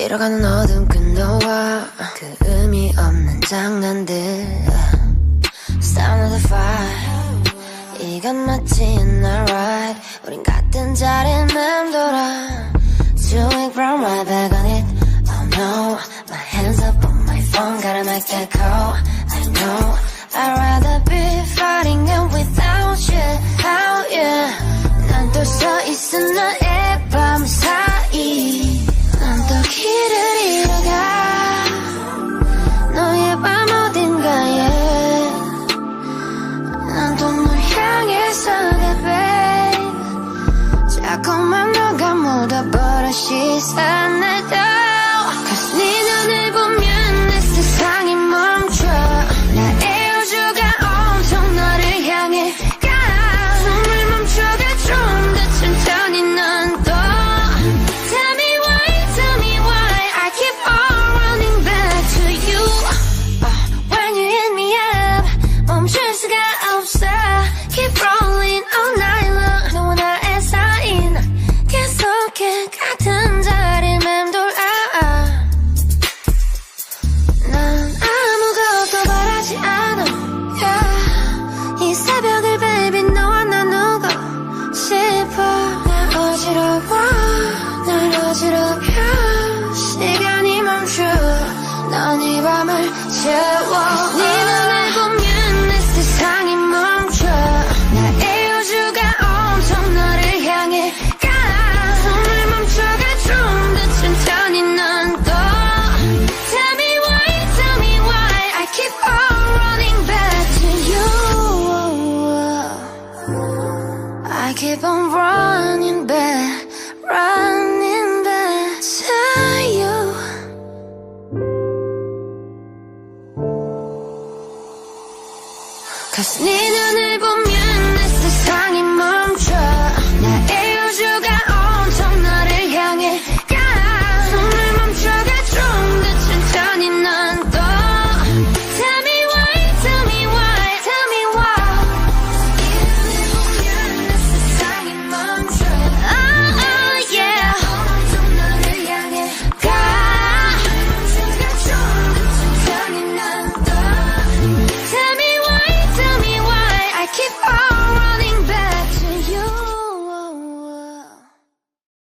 잃어가는 어둠 끝너와 그 의미 없는 장난들 Sound of the fire 이건 맞지 not right 우린 같은 자리에 맴돌아 Too weak from right back on it Oh no My hands up on my phone Gotta make that call I know I'd rather be fighting it without you How yeah 난 또 서 있은 너의 밤 사이 난 또 길을 잃어가 너의 밤 어딘가에 난 또 널 향해서 가 babe 자꾸만 너가 묻어버려 시선에도 Cause 네 눈을 보면 내 세상이 멈춰 나의 우주가 온통 너를 향해 가 숨을 멈춰가 좀 더 천천히 넌 또 Tell me why I keep on running back to you When you hit me up 멈출 수가 없어 Keep rolling all night long 너와 나의 사이 난 계속해 같은 자리에 맴돌아 난 아무것도 바라지 않아 yeah. 이 새벽을 baby 너와 나누고 싶어 날 어지럽혀 시간이 멈춰 넌 이 밤을 채워